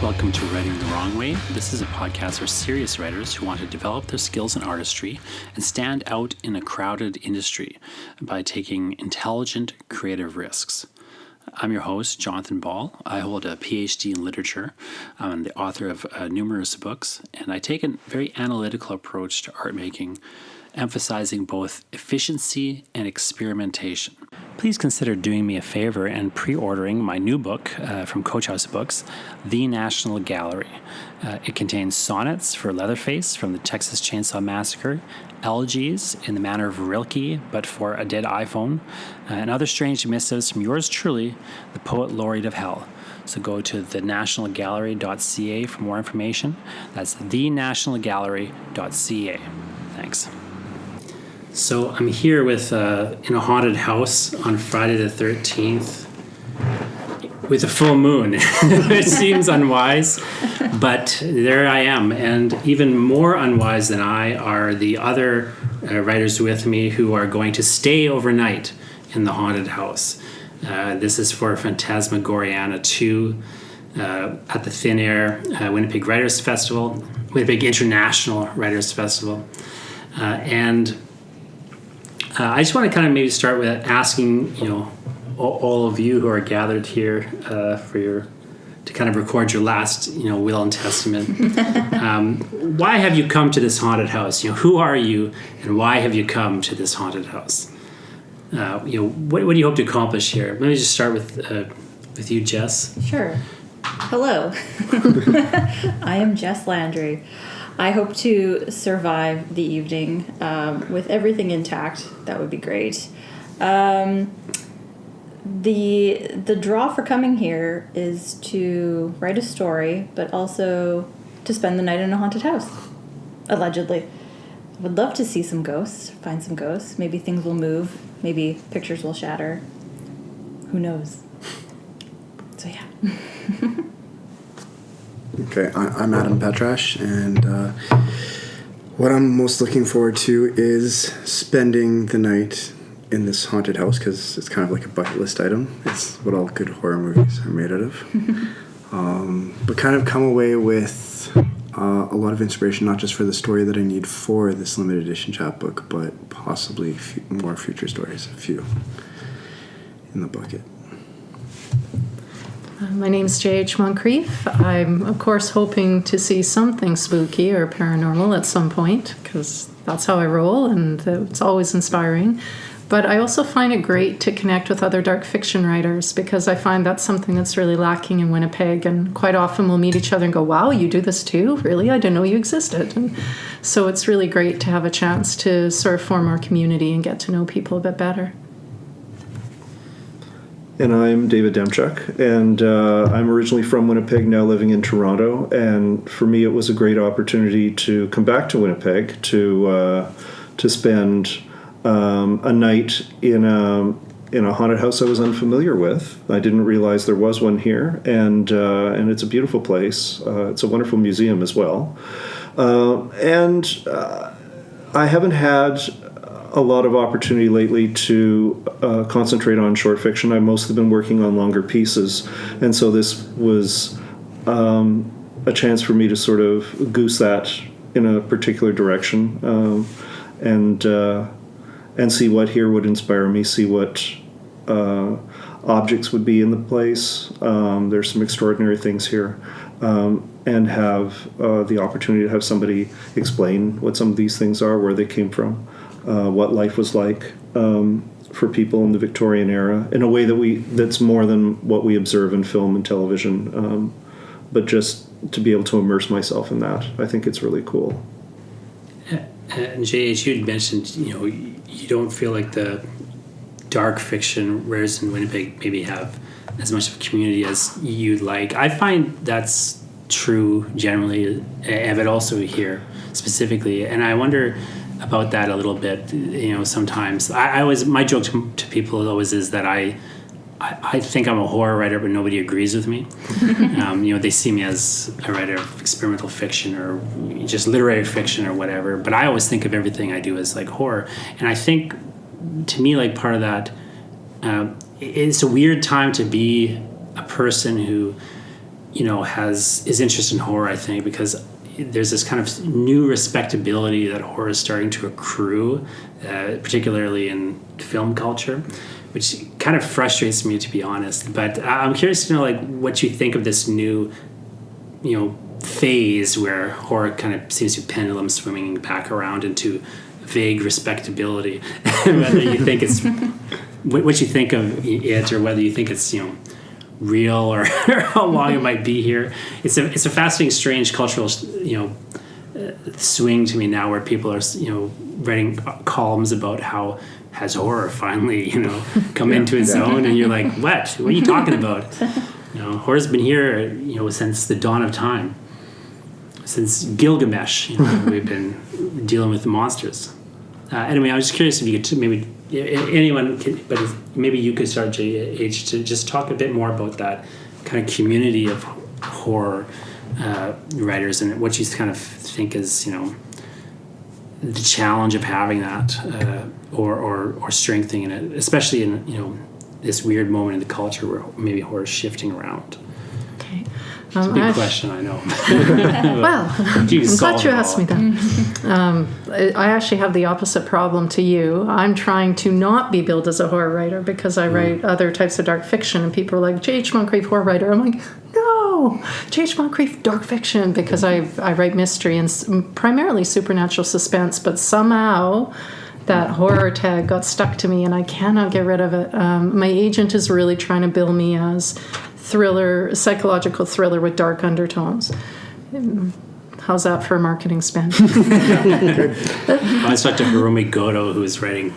Welcome to Writing the Wrong Way. This is a podcast for serious writers who want to develop their skills in artistry and stand out in a crowded industry by taking intelligent, creative risks. I'm your host, Jonathan Ball. I hold a PhD in literature. I'm the author of numerous books, and I take a very analytical approach to art making, emphasizing both efficiency and experimentation. Please consider doing me a favor and pre-ordering my new book from Coach House Books, The National Gallery. It contains sonnets for Leatherface from the Texas Chainsaw Massacre, elegies in the manner of Rilke but for a dead iPhone, and other strange missives from yours truly, the Poet Laureate of Hell. So go to thenationalgallery.ca for more information. That's thenationalgallery.ca. Thanks. So I'm here with in a haunted house on Friday the 13th with a full moon. It seems unwise, but there I am. And even more unwise than I are the other writers with me who are going to stay overnight in the haunted house. This is for Phantasmagoriana 2 at the Thin Air Winnipeg Writers Festival, Winnipeg International Writers Festival. And I just want to kind of maybe start with asking, all of you who are gathered here to kind of record your last, will and testament. Why have you come to this haunted house? Who are you, and why have you come to this haunted house? What do you hope to accomplish here? Let me just start with you, Jess. Sure. Hello. I am Jess Landry. I hope to survive the evening with everything intact. That would be great. The draw for coming here is to write a story, but also to spend the night in a haunted house, allegedly. I would love to see some ghosts, find some ghosts. Maybe things will move. Maybe pictures will shatter. Who knows? So yeah. Okay, I'm Adam Petrash, and what I'm most looking forward to is spending the night in this haunted house, because it's kind of like a bucket list item. It's what all good horror movies are made out of. But kind of come away with a lot of inspiration, not just for the story that I need for this limited edition chapbook, but possibly more future stories, a few in the bucket. My name is J.H. Moncrieff. I'm, of course, hoping to see something spooky or paranormal at some point, because that's how I roll, and it's always inspiring. But I also find it great to connect with other dark fiction writers, because I find that's something that's really lacking in Winnipeg, and quite often we'll meet each other and go, wow, you do this too? Really? I didn't know you existed. And so it's really great to have a chance to sort of form our community and get to know people a bit better. And I'm David Demchuk, and I'm originally from Winnipeg, now living in Toronto. And for me, it was a great opportunity to come back to Winnipeg to spend a night in a haunted house I was unfamiliar with. I didn't realize there was one here, and it's a beautiful place. It's a wonderful museum as well, and I haven't had a lot of opportunity lately to concentrate on short fiction. I've mostly been working on longer pieces, and so this was a chance for me to sort of goose that in a particular direction, and see what here would inspire me, see what objects would be in the place. There's some extraordinary things here, and have the opportunity to have somebody explain what some of these things are, where they came from. What life was like for people in the Victorian era, in a way that's more than what we observe in film and television, but just to be able to immerse myself in that, I think it's really cool. And J.H., you'd mentioned, you don't feel like the dark fiction writers in Winnipeg maybe have as much of a community as you'd like. I find that's true generally, but also here specifically, and I wonder about that a little bit. Sometimes I always, my joke to people always is that I think I'm a horror writer, but nobody agrees with me. They see me as a writer of experimental fiction or just literary fiction or whatever, but I always think of everything I do as like horror. And I think, to me, like part of that, it's a weird time to be a person who has his interest in horror, I think, because there's this kind of new respectability that horror is starting to accrue, particularly in film culture, which kind of frustrates me, to be honest. But I'm curious to know, like, what you think of this new, phase where horror kind of seems to pendulum swinging back around into vague respectability. Whether you think it's what you think of it, or whether you think it's real, or how long it might be here. It's a fascinating, strange cultural swing to me now, where people are writing columns about how has horror finally come into its own, and you're like, what are you talking about? Horror's been here since the dawn of time, since Gilgamesh. We've been dealing with the monsters. Anyway, I was just curious if you could maybe anyone, but maybe you could start, JH, to just talk a bit more about that kind of community of horror writers, and what you kind of think is the challenge of having that, or strengthening it, especially in this weird moment in the culture where maybe horror is shifting around. Okay. It's a big question, I know. Well, I'm glad you asked me that. I actually have the opposite problem to you. I'm trying to not be billed as a horror writer because I write other types of dark fiction, and people are like, J.H. Moncrieff, horror writer. I'm like, no, J.H. Moncrieff, dark fiction, because I write mystery and primarily supernatural suspense, but somehow that horror tag got stuck to me and I cannot get rid of it. My agent is really trying to bill me as psychological thriller with dark undertones. How's that for a marketing spin? I was talking to Hiromi Goto, who's writing.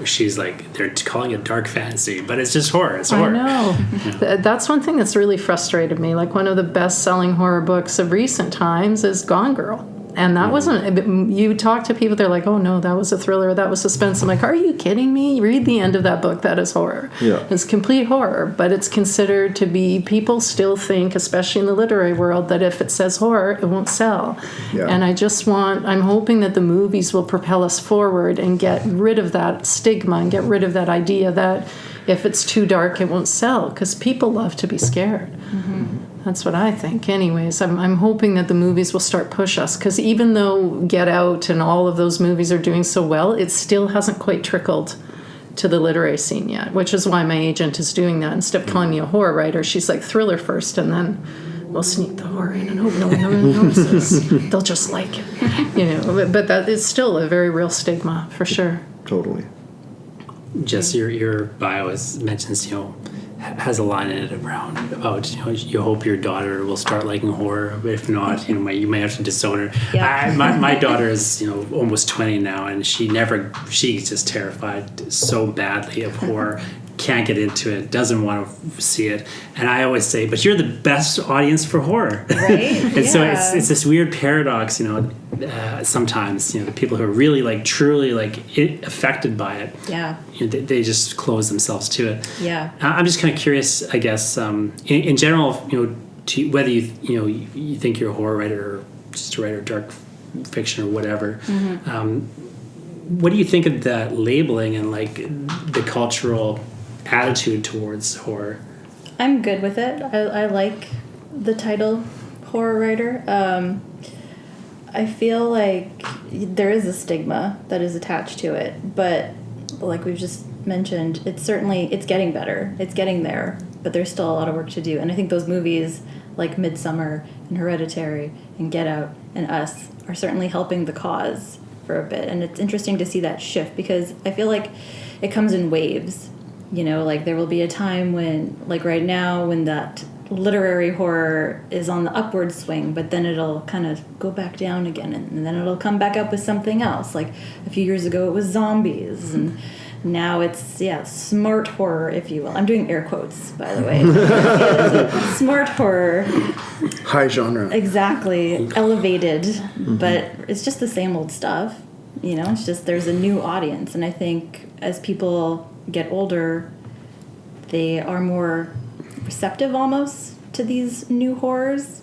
She's like, they're calling it dark fantasy, but it's just horror. It's horror. I know. That's one thing that's really frustrated me. Like, one of the best-selling horror books of recent times is Gone Girl. And that wasn't, you talk to people, they're like, oh no, that was a thriller, that was suspense. I'm like, are you kidding me? Read the end of that book, that is horror. Yeah. It's complete horror, but it's considered to be, people still think, especially in the literary world, that if it says horror, it won't sell. Yeah. And I'm hoping that the movies will propel us forward and get rid of that stigma and get rid of that idea that if it's too dark, it won't sell, because people love to be scared. Mm-hmm. That's what I think. Anyways, I'm hoping that the movies will start push us, because even though Get Out and all of those movies are doing so well, it still hasn't quite trickled to the literary scene yet, which is why my agent is doing that. Instead of calling me a horror writer, she's like, thriller first, and then we'll sneak the horror in and hope no one really notices. They'll just like it. But that is still a very real stigma, for sure. Totally. Jess, your bio mentions, has a line in it around about, you hope your daughter will start liking horror, but if not, you might have to disown her. Yeah. My daughter is, almost 20 now, and she's just terrified so badly of horror. Can't get into it, doesn't want to see it, and I always say, but you're the best audience for horror. Right? And so it's this weird paradox, sometimes, the people who are really truly affected by it, they just close themselves to it. Yeah. I'm just kind of curious, I guess, in general, whether you think you're a horror writer or just a writer of dark fiction or whatever. Mm-hmm. What do you think of that labeling and the cultural attitude towards horror? I'm good with it. I like the title horror writer. I feel like there is a stigma that is attached to it, but like we've just mentioned, it's getting better. It's getting there, but there's still a lot of work to do. And I think those movies like Midsommar and Hereditary and Get Out and Us are certainly helping the cause for a bit. And it's interesting to see that shift, because I feel like it comes in waves. There will be a time when, right now, when that literary horror is on the upward swing, but then it'll kind of go back down again, and then it'll come back up with something else. Like a few years ago, it was zombies, and now it's, smart horror, if you will. I'm doing air quotes, by the way. Smart horror. High genre. Exactly. Elevated, but it's just the same old stuff. It's just there's a new audience, and I think as people get older, they are more receptive almost to these new horrors,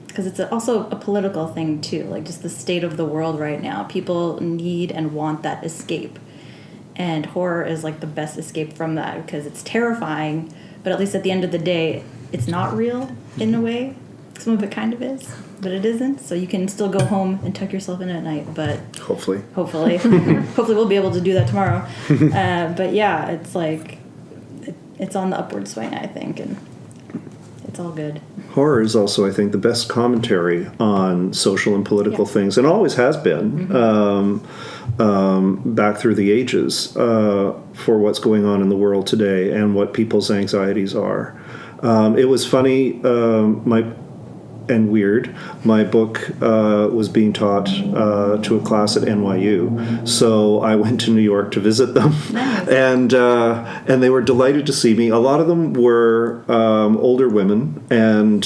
because it's also a political thing too, just the state of the world right now. People need and want that escape, and horror is the best escape from that, because it's terrifying, but at least at the end of the day it's not real in a way. Some of it kind of is, but it isn't. So you can still go home and tuck yourself in at night. But Hopefully. hopefully we'll be able to do that tomorrow. But yeah, it's like it's on the upward swing, I think, and it's all good. Horror is also, I think, the best commentary on social and political things, and always has been back through the ages for what's going on in the world today and what people's anxieties are. It was funny, and weird. My book was being taught to a class at NYU, so I went to New York to visit them, and they were delighted to see me. A lot of them were older women, and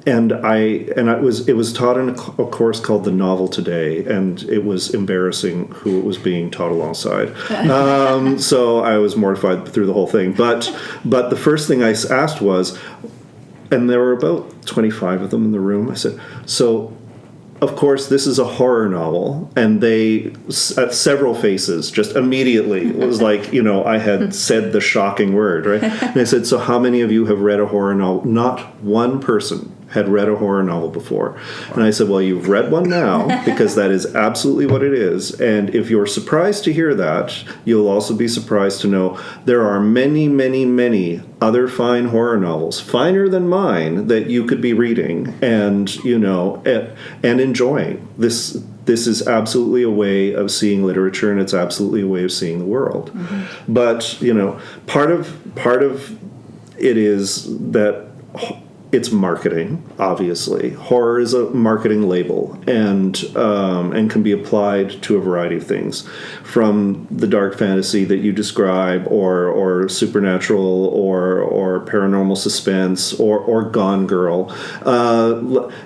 it was taught in a course called The Novel Today, and it was embarrassing who it was being taught alongside. So I was mortified through the whole thing. But the first thing I asked was, and there were about 25 of them in the room. I said, so, of course, this is a horror novel. And they, at several faces, just immediately, it was like, I had said the shocking word, right? And I said, so how many of you have read a horror novel? Not one person had read a horror novel before. And I said, well, you've read one now, because that is absolutely what it is. And if you're surprised to hear that, you'll also be surprised to know there are many, many, many other fine horror novels, finer than mine, that you could be reading and, and enjoying. This is absolutely a way of seeing literature, and it's absolutely a way of seeing the world. Mm-hmm. But, part of it is that it's marketing, obviously. Horror is a marketing label, and can be applied to a variety of things, from the dark fantasy that you describe, or supernatural, or paranormal suspense, or Gone Girl.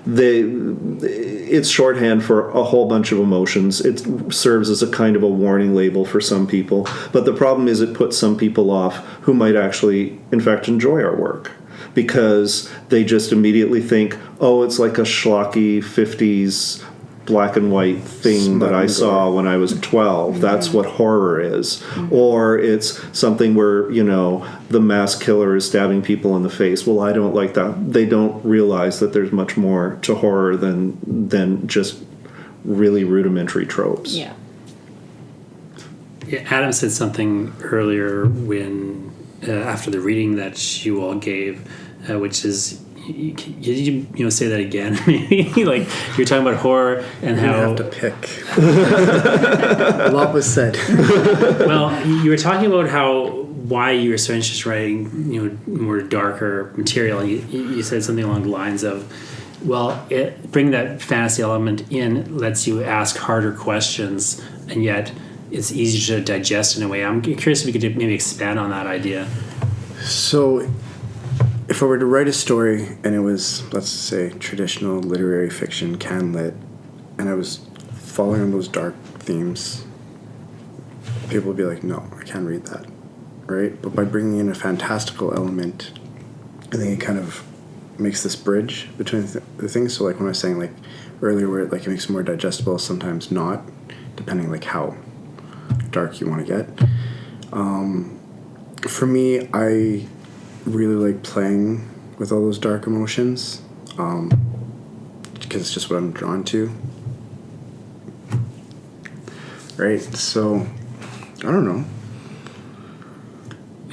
It's shorthand for a whole bunch of emotions. It serves as a kind of a warning label for some people, but the problem is it puts some people off who might actually, in fact, enjoy our work, because they just immediately think, oh, it's like a schlocky 50s black and white thing that I saw when I was 12. That's what horror is. Or it's something where, the mass killer is stabbing people in the face. Well, I don't like that. They don't realize that there's much more to horror than just really rudimentary tropes. Yeah. Adam said something earlier when after the reading that you all gave, which is, you say that again? Maybe like you're talking about horror and how you have to pick. A lot was said. Well, you were talking about why you were so interested in writing, more darker material. You said something along the lines of, well, bringing that fantasy element in lets you ask harder questions, and yet it's easier to digest in a way. I'm curious if you could maybe expand on that idea. So, if I were to write a story and it was, let's say, traditional literary fiction, can-lit, and I was following on those dark themes, people would be like, no, I can't read that, right? But by bringing in a fantastical element, I think it kind of makes this bridge between the things. So, like when I was saying, like, earlier, where it makes it more digestible, sometimes not, depending, like, how dark you want to get. For me, I really like playing with all those dark emotions, because it's just what I'm drawn to. Right? So, I don't know.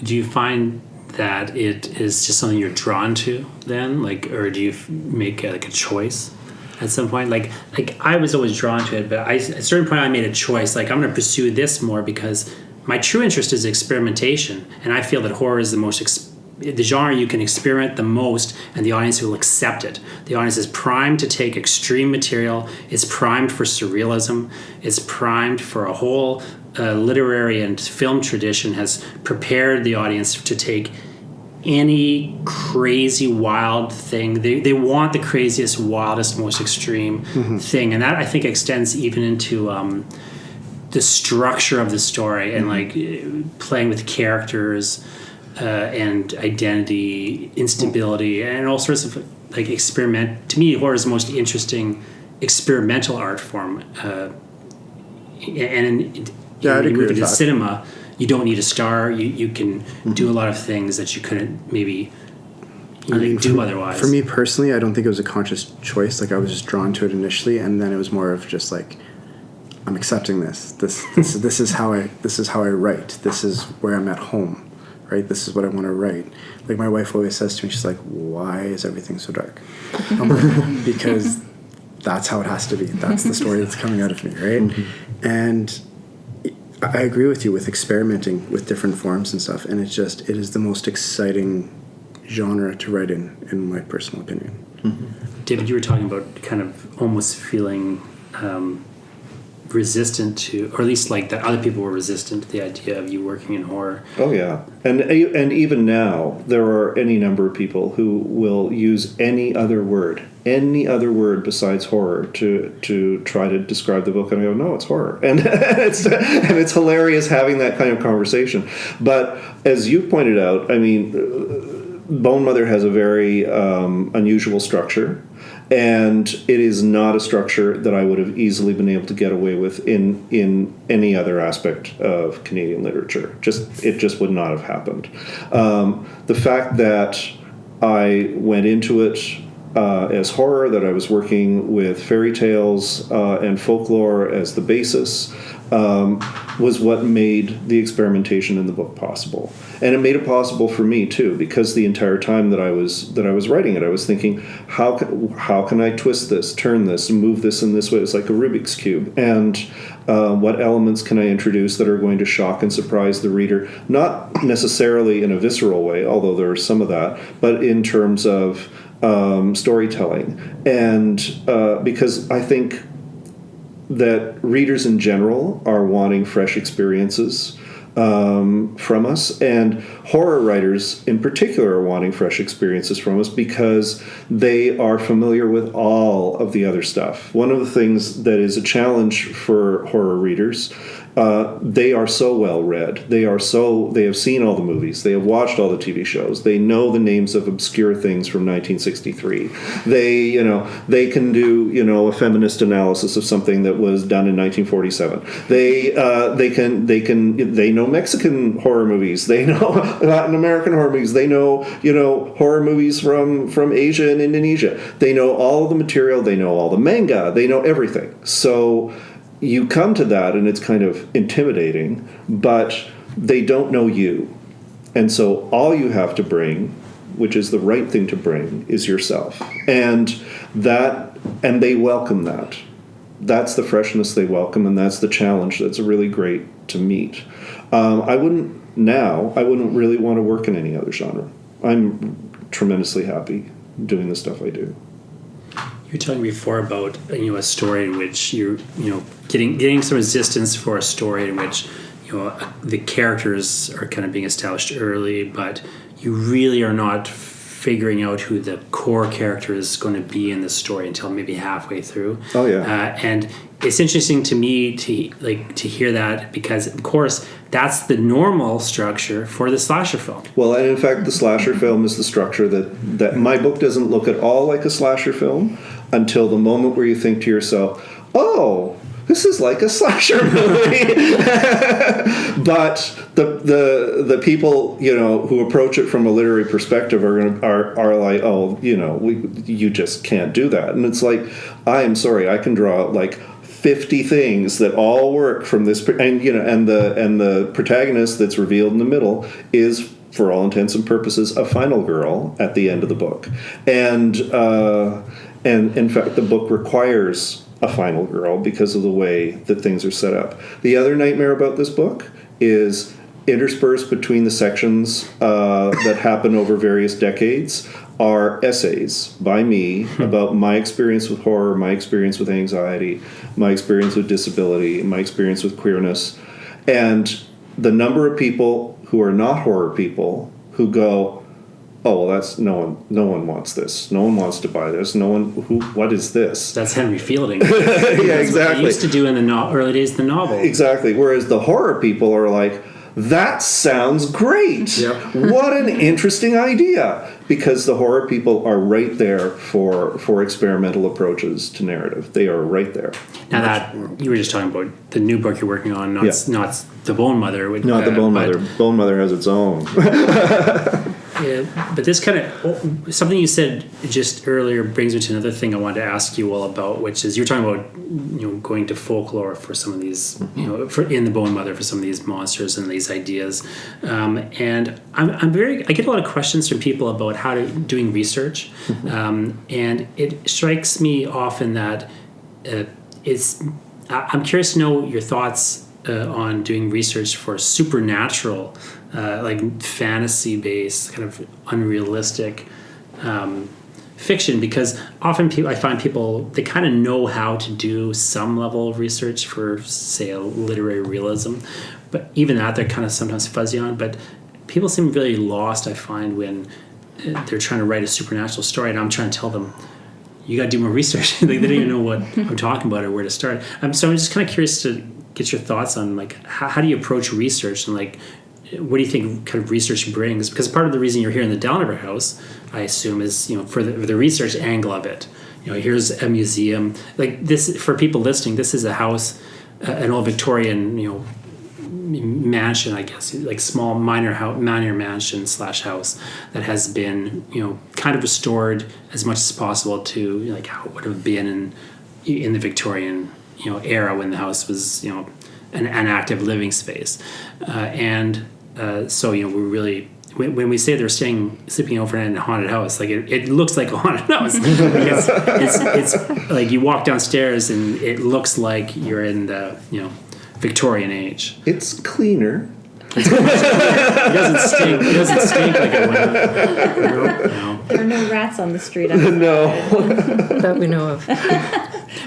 Do you find that it is just something you're drawn to then? Or do you make a choice at some point? Like I was always drawn to it, but at a certain point I made a choice. Like, I'm going to pursue this more because my true interest is experimentation, and I feel that horror is the genre you can experiment the most, and the audience will accept it. The audience is primed to take extreme material. It's primed for surrealism. It's primed for a whole literary and film tradition has prepared the audience to take any crazy, wild thing. They want the craziest, wildest, most extreme thing, and that I think extends even into the structure of the story and playing with characters. And identity, instability, and all sorts of experiment. To me, horror is the most interesting experimental art form. And in movie cinema, you don't need a star. You can do a lot of things that you couldn't maybe do otherwise. For me personally, I don't think it was a conscious choice. Like I was just drawn to it initially, and then it was more of just like, I'm accepting this. This is how I write. This is where I'm at home, right? This is what I want to write. Like my wife always says to me, she's like, "Why is everything so dark?" I'm like, because that's how it has to be. That's the story that's coming out of me, right? Mm-hmm. And I agree with you with experimenting with different forms and stuff, and it is the most exciting genre to write in my personal opinion. Mm-hmm. David, you were talking about kind of almost feeling resistant to, or at least like that other people were resistant to the idea of you working in horror. Oh yeah, and even now there are any number of people who will use any other word besides horror to try to describe the book, and I go, no, it's horror, and it's hilarious having that kind of conversation. But as you've pointed out, I mean, Bone Mother has a very unusual structure. And it is not a structure that I would have easily been able to get away with in any other aspect of Canadian literature. It just would not have happened. The fact that I went into it as horror, that I was working with fairy tales and folklore as the basis, was what made the experimentation in the book possible. And it made it possible for me too, because the entire time that I was writing it, I was thinking, how can I twist this, turn this, move this in this way? It's like a Rubik's Cube. And what elements can I introduce that are going to shock and surprise the reader? Not necessarily in a visceral way, although there is some of that, but in terms of storytelling. And because I think that readers in general are wanting fresh experiences from us, and horror writers in particular are wanting fresh experiences from us because they are familiar with all of the other stuff. One of the things that is a challenge for horror readers, they are so well read. They have seen all the movies. They have watched all the TV shows. They know the names of obscure things from 1963. They can do, a feminist analysis of something that was done in 1947. They know Mexican horror movies. They know Latin American horror movies. They know, horror movies from Asia and Indonesia. They know all the material. They know all the manga. They know everything. So you come to that and it's kind of intimidating, but they don't know you. And so all you have to bring, which is the right thing to bring, is yourself. And they welcome that. That's the freshness they welcome, and that's the challenge that's really great to meet. I wouldn't really want to work in any other genre. I'm tremendously happy doing the stuff I do. You were talking before about a story in which you're getting some resistance for a story in which the characters are kind of being established early, but you really are not figuring out who the core character is going to be in the story until maybe halfway through. Oh yeah. And it's interesting to me to hear that, because of course that's the normal structure for the slasher film. Well, and in fact the slasher film is the structure that my book doesn't look at all like a slasher film until the moment where you think to yourself, oh, this is like a slasher movie. But the people who approach it from a literary perspective are like, oh, you just can't do that. And it's like, I am sorry, I can draw like 50 things that all work from this, and the protagonist that's revealed in the middle is, for all intents and purposes, a final girl at the end of the book, and in fact the book requires a final girl because of the way that things are set up. The other nightmare about this book is interspersed between the sections that happen over various decades are essays by me about my experience with horror, my experience with anxiety, my experience with disability, my experience with queerness, and the number of people who are not horror people who go, oh, well, that's no one wants this. No one wants to buy this. What is this? That's Henry Fielding. Yeah, exactly. What they used to do in the early days of the novel. Exactly. Whereas the horror people are like, that sounds great. Yep. What an interesting idea. Because the horror people are right there for experimental approaches to narrative. They are right there. Now that you were just talking about the new book you're working on, not the Bone Mother. Not the Bone Mother. Bone Mother has its own. but this kind of something you said just earlier brings me to another thing I wanted to ask you all about, which is you're talking about going to folklore for some of these in the Bone Mother for some of these monsters and these ideas, and I get a lot of questions from people about doing research, and it strikes me often that I'm curious to know your thoughts on doing research for supernatural, like fantasy-based, kind of unrealistic fiction, because often I find people, they kind of know how to do some level of research for, say, a literary realism, but even that they're kind of sometimes fuzzy on. But people seem really lost, I find, when they're trying to write a supernatural story, and I'm trying to tell them, you got to do more research. Like, they don't even know what I'm talking about or where to start. So I'm just kind of curious to get your thoughts on, like, how do you approach research, and, like, what do you think kind of research brings? Because part of the reason you're here in the Delaware House, I assume, is for the research angle of it. Here's a museum. Like, this, for people listening, this is a house, an old Victorian, mansion, I guess, like small minor mansion / house that has been, kind of restored as much as possible to, like, how it would have been in the Victorian era when the house was an active living space, so we're really, when we say they're sleeping over in a haunted house, like it looks like a haunted house. It's like you walk downstairs and it looks like you're in the Victorian age. It's cleaner. It doesn't stink like it would. No. There are no rats on the street. No. That we know of.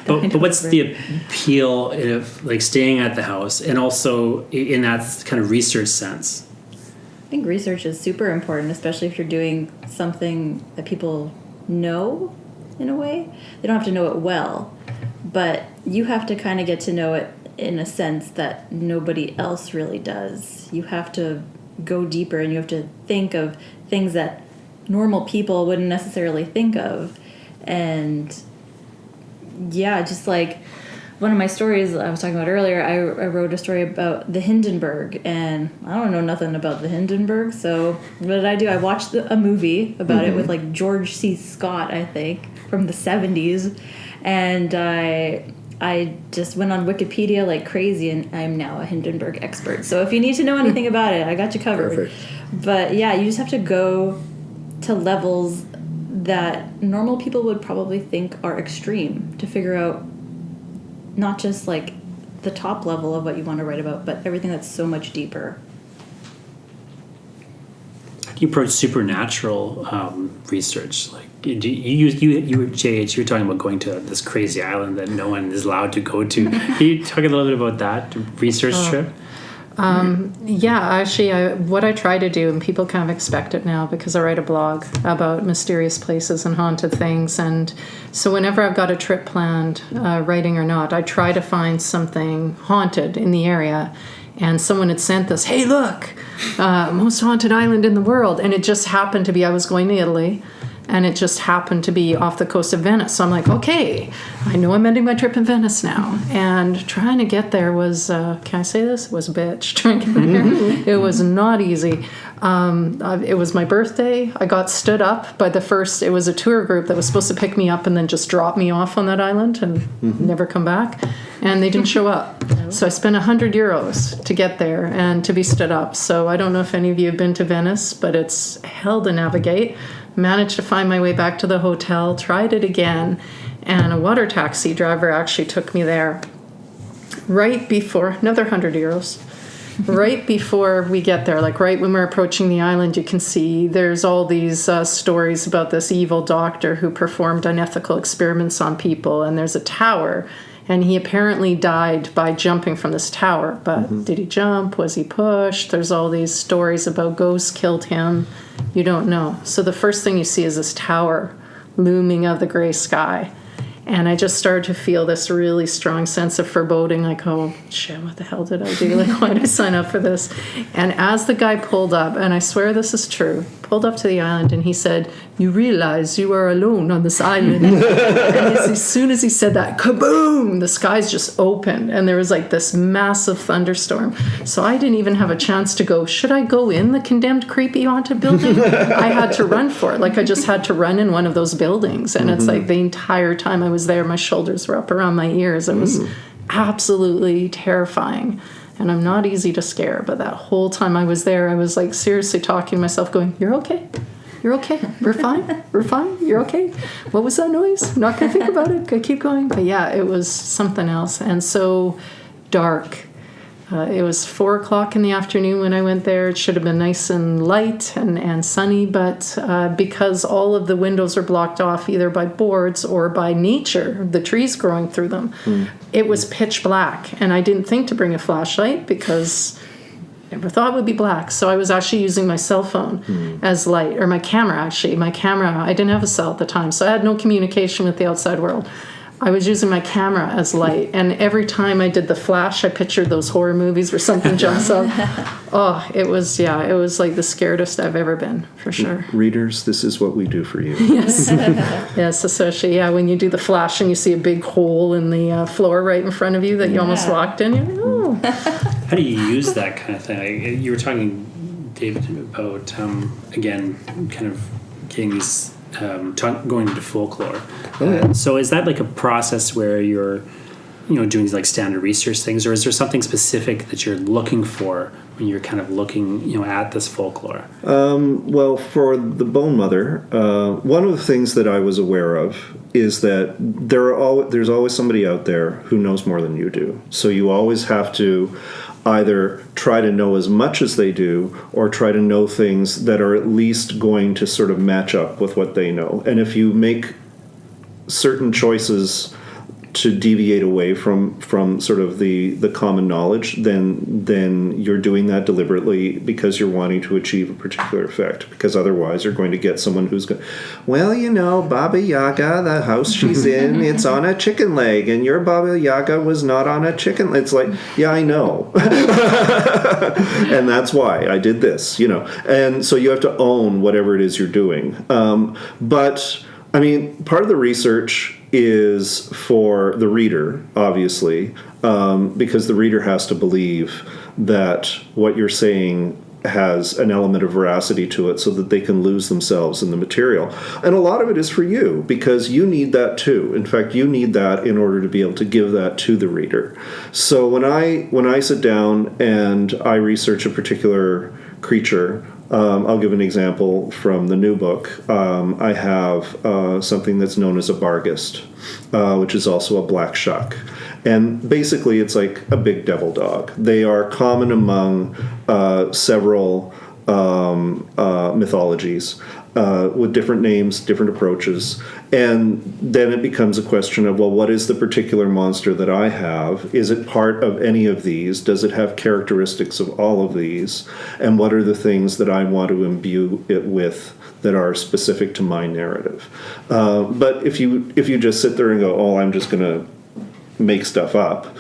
But what's the appeal of, like, staying at the house, and also in that kind of research sense? I think research is super important, especially if you're doing something that people know in a way. They don't have to know it well, but you have to kind of get to know it in a sense that nobody else really does. You have to go deeper, and you have to think of things that normal people wouldn't necessarily think of. And yeah, just like one of my stories I was talking about earlier, I wrote a story about the Hindenburg, and I don't know nothing about the Hindenburg, so what did I do? I watched a movie about it with, like, George C. Scott, I think, from the 70s, and I just went on Wikipedia like crazy, and I'm now a Hindenburg expert. So if you need to know anything about it, I got you covered. Perfect. But yeah, you just have to go to levels that normal people would probably think are extreme to figure out not just, like, the top level of what you want to write about, but everything that's so much deeper. How do you approach supernatural research? Like, you were JH, you were talking about going to this crazy island that no one is allowed to go to. Can you talk a little bit about that research trip? Yeah, actually, what I try to do, and people kind of expect it now because I write a blog about mysterious places and haunted things, and so whenever I've got a trip planned, writing or not, I try to find something haunted in the area. And someone had sent this, hey, look, most haunted island in the world, and it just happened to be, I was going to Italy, and it just happened to be off the coast of Venice. So I'm like, okay, I know I'm ending my trip in Venice now. And trying to get there was, can I say this? It was a bitch trying to get there. It was not easy. It was my birthday. I got stood up by it was a tour group that was supposed to pick me up and then just drop me off on that island and never come back. And they didn't show up. So I spent €100 to get there and to be stood up. So I don't know if any of you have been to Venice, but it's hell to navigate. Managed to find my way back to the hotel, tried it again, and a water taxi driver actually took me there right before, another €100, right before we get there, like right when we're approaching the island. You can see there's all these stories about this evil doctor who performed unethical experiments on people, and there's a tower, and he apparently died by jumping from this tower, but did he jump? Was he pushed? There's all these stories about ghosts killed him. You don't know. So the first thing you see is this tower looming out of the gray sky. And I just started to feel this really strong sense of foreboding, like, oh, shit, what the hell did I do? Like, why did I sign up for this? And as the guy pulled up, and I swear this is true, pulled up to the island, and he said, you realize you are alone on this island. And as soon as he said that, kaboom, the skies just opened, and there was like this massive thunderstorm. So I didn't even have a chance to go, should I go in the condemned creepy haunted building? I had to run for it. Like, I just had to run in one of those buildings. And it's like the entire time I was there, my shoulders were up around my ears. It was absolutely terrifying. And I'm not easy to scare, but that whole time I was there, I was like seriously talking to myself going, you're okay. You're okay. We're fine. We're fine. You're okay. What was that noise? I'm not going to think about it. Gonna keep going. But yeah, it was something else. And so dark. It was 4:00 in the afternoon when I went there. It should have been nice and light and sunny, but because all of the windows are blocked off either by boards or by nature, the trees growing through them, it was pitch black. And I didn't think to bring a flashlight because I never thought it would be black. So I was actually using my cell phone as light, or my camera actually. My camera, I didn't have a cell at the time, so I had no communication with the outside world. I was using my camera as light, and every time I did the flash, I pictured those horror movies where something jumps up. Oh, it was like the scaredest I've ever been, for sure. Readers, this is what we do for you. Yes. Yes, especially, when you do the flash and you see a big hole in the floor right in front of you that you almost walked in, you're like, oh. How do you use that kind of thing? Like, you were talking, David, about, again, kind of getting these... going into folklore. So is that like a process where you're, doing these like standard research things, or is there something specific that you're looking for when you're kind of looking, at this folklore? Well, for the Bone Mother, one of the things that I was aware of is that there's always somebody out there who knows more than you do. So you always have to either try to know as much as they do or try to know things that are at least going to sort of match up with what they know. And if you make certain choices to deviate away from sort of the common knowledge, then you're doing that deliberately because you're wanting to achieve a particular effect. Because otherwise you're going to get someone who's going, well, Baba Yaga, the house she's in, it's on a chicken leg, and your Baba Yaga was not on a chicken leg. It's like, yeah, I know. And that's why I did this, And so you have to own whatever it is you're doing. But, part of the research is for the reader, obviously, because the reader has to believe that what you're saying has an element of veracity to it so that they can lose themselves in the material. And a lot of it is for you, because you need that too. In fact, you need that in order to be able to give that to the reader. So when I sit down and I research a particular creature, I'll give an example from the new book. I have something that's known as a barghest, which is also a black shuck. And basically it's like a big devil dog. They are common among several mythologies with different names, different approaches. And then it becomes a question of, well, what is the particular monster that I have? Is it part of any of these? Does it have characteristics of all of these? And what are the things that I want to imbue it with that are specific to my narrative? But if you just sit there and go, oh, I'm just going to make stuff up,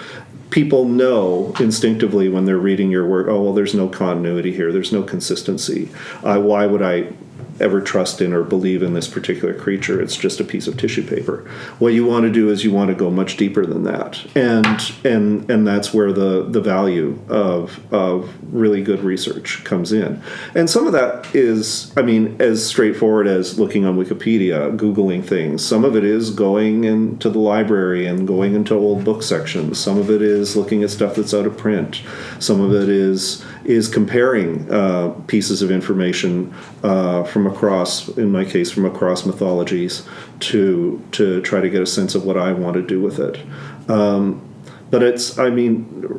people know instinctively when they're reading your work, oh, well, there's no continuity here. There's no consistency. Why would I ever trust in or believe in this particular creature? It's just a piece of tissue paper. What you want to do is you want to go much deeper than that, and that's where the value of really good research comes in. And some of that is, as straightforward as looking on Wikipedia, Googling things. Some of it is going into the library and going into old book sections. Some of it is looking at stuff that's out of print. Some of it is comparing pieces of information from across, in my case, from across mythologies to try to get a sense of what I want to do with it. But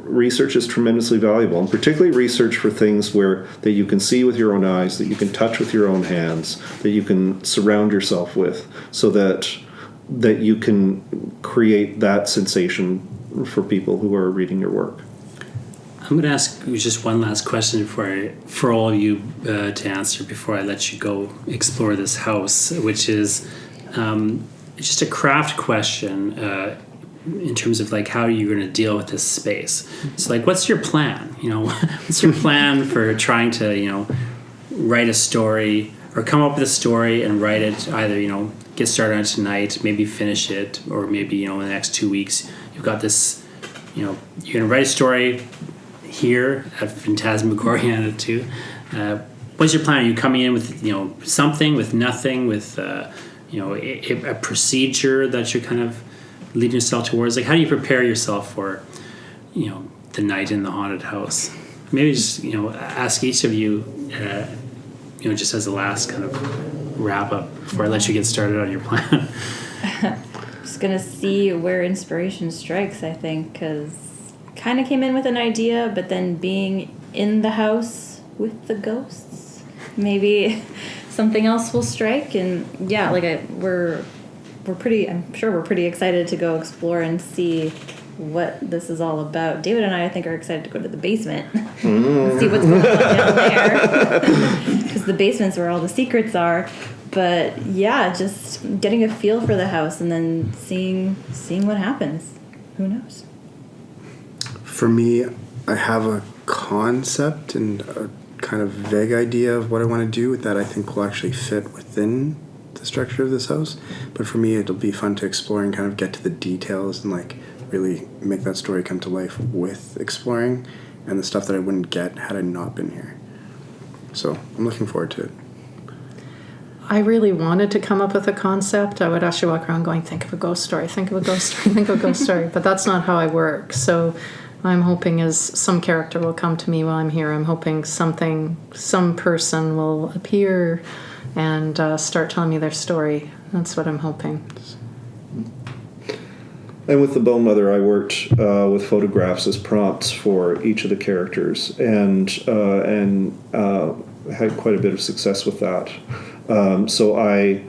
research is tremendously valuable, and particularly research for things that you can see with your own eyes, that you can touch with your own hands, that you can surround yourself with, so that you can create that sensation for people who are reading your work. I'm going to ask you just one last question for all of you to answer before I let you go explore this house, which is, just a craft question in terms of like how you're going to deal with this space. So like, what's your plan? What's your plan for trying to write a story or come up with a story and write it? Either get started on it tonight, maybe finish it, or maybe in the next 2 weeks you've got this. You're going to write a story here at Phantasmagoria too. What's your plan? Are you coming in with something, with nothing, with a procedure that you're kind of leading yourself towards? Like, how do you prepare yourself for the night in the haunted house? Maybe just ask each of you just as a last kind of wrap up before I let you get started on your plan. Just gonna see where inspiration strikes, I think, because kind of came in with an idea, but then being in the house with the ghosts, maybe something else will strike. And yeah, like I'm sure we're pretty excited to go explore and see what this is all about. David and I think, are excited to go to the basement and see what's going on down there, because the basement's where all the secrets are. But yeah, just getting a feel for the house and then seeing what happens. Who knows? For me, I have a concept and a kind of vague idea of what I want to do that I think will actually fit within the structure of this house. But for me, it'll be fun to explore and kind of get to the details and like really make that story come to life with exploring and the stuff that I wouldn't get had I not been here. So I'm looking forward to it. I really wanted to come up with a concept. I would actually walk around going, think of a ghost story, think of a ghost story, think of a ghost story. But that's not how I work. So I'm hoping as some character will come to me while I'm here. I'm hoping some person will appear and start telling me their story. That's what I'm hoping. And with the Bone Mother, I worked with photographs as prompts for each of the characters, and had quite a bit of success with that. So I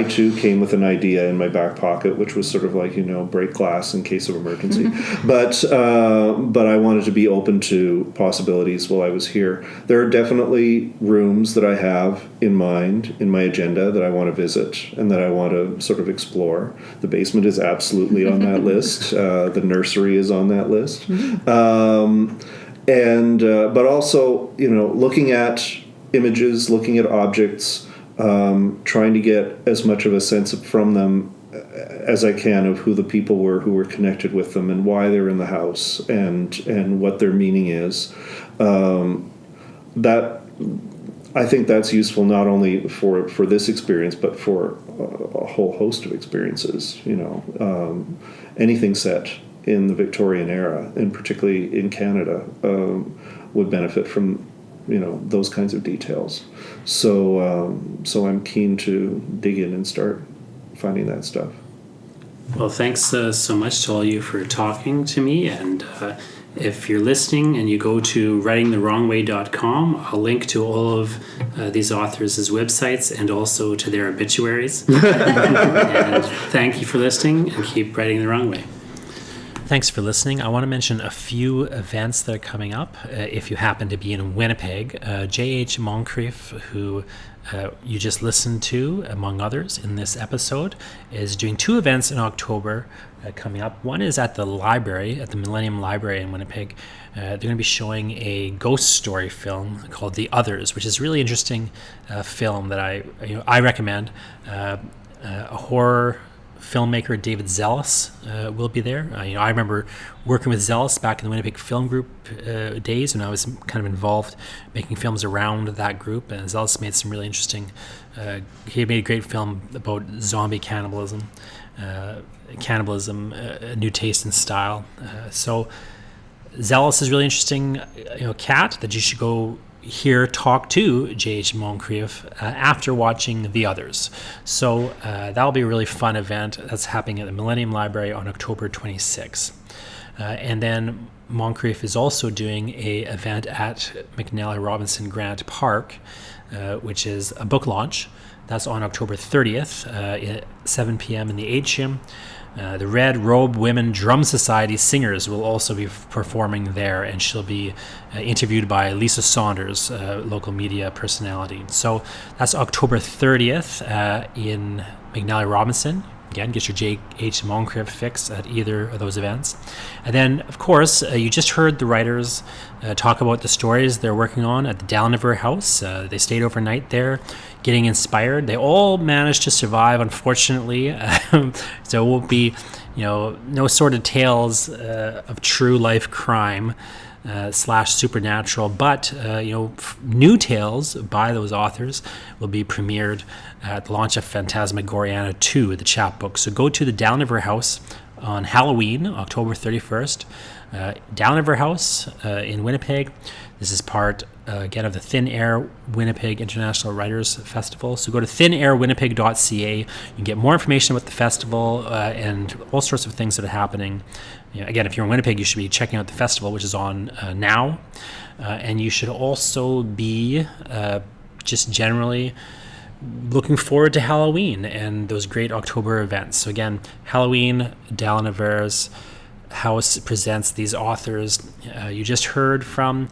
too came with an idea in my back pocket, which was sort of like, break glass in case of emergency. But I wanted to be open to possibilities while I was here. There are definitely rooms that I have in mind, in my agenda, that I want to visit and that I want to sort of explore. The basement is absolutely on that list. The nursery is on that list. But also, looking at images, looking at objects, trying to get as much of a sense from them as I can of who the people were who were connected with them and why they're in the house and what their meaning is. That I think that's useful not only for this experience but for a whole host of experiences. Anything set in the Victorian era, and particularly in Canada, would benefit from those kinds of details. So I'm keen to dig in and start finding that stuff. Well, thanks so much to all you for talking to me. And if you're listening and you go to writingthewrongway.com, I'll link to all of these authors' websites and also to their obituaries. And thank you for listening, and keep writing the wrong way. Thanks for listening. I want to mention a few events that are coming up. If you happen to be in Winnipeg, J.H. Moncrieff, who you just listened to, among others, in this episode, is doing 2 events in October coming up. One is at the library, at the Millennium Library in Winnipeg. They're going to be showing a ghost story film called The Others, which is a really interesting film that I recommend. A horror filmmaker David Zealous will be there. I remember working with Zealous back in the Winnipeg Film Group days when I was kind of involved making films around that group, and Zealous made some really interesting he made a great film about zombie cannibalism, A New Taste in Style. So Zealous is really interesting cat that you should go talk to J.H. Moncrieff after watching The Others. So that'll be a really fun event that's happening at the Millennium Library on October 26th. And then Moncrieff is also doing a event at McNally Robinson Grant Park, which is a book launch. That's on October 30th at 7 p.m. in the atrium. The Red Robe Women Drum Society singers will also be performing there, and she'll be interviewed by Lisa Saunders, local media personality. So that's October 30th in McNally Robinson. Again, get your J.H. Moncrieff fix at either of those events. And then, of course, you just heard the writers talk about the stories they're working on at the Dalliniver House. They stayed overnight there, getting inspired. They all managed to survive, unfortunately. So it won't be, no sordid tales of true life crime / supernatural, but new tales by those authors will be premiered at the launch of Phantasmagoria 2, the chapbook. So go to the Dalliniver House on Halloween, October 31st. Dalliniver House in Winnipeg. This is part, again, of the Thin Air Winnipeg International Writers Festival. So go to thinairwinnipeg.ca. You can get more information about the festival and all sorts of things that are happening. Again, if you're in Winnipeg, you should be checking out the festival, which is on now. And you should also be just generally looking forward to Halloween and those great October events. So again, Halloween, Dalliniver's House presents these authors you just heard from,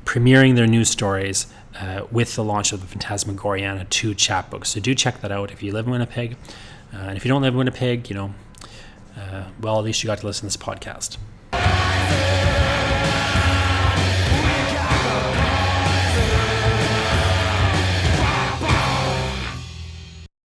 premiering their news stories with the launch of the Phantasmagoria 2 chapbook. So do check that out if you live in Winnipeg. And if you don't live in Winnipeg, well, at least you got to listen to this podcast.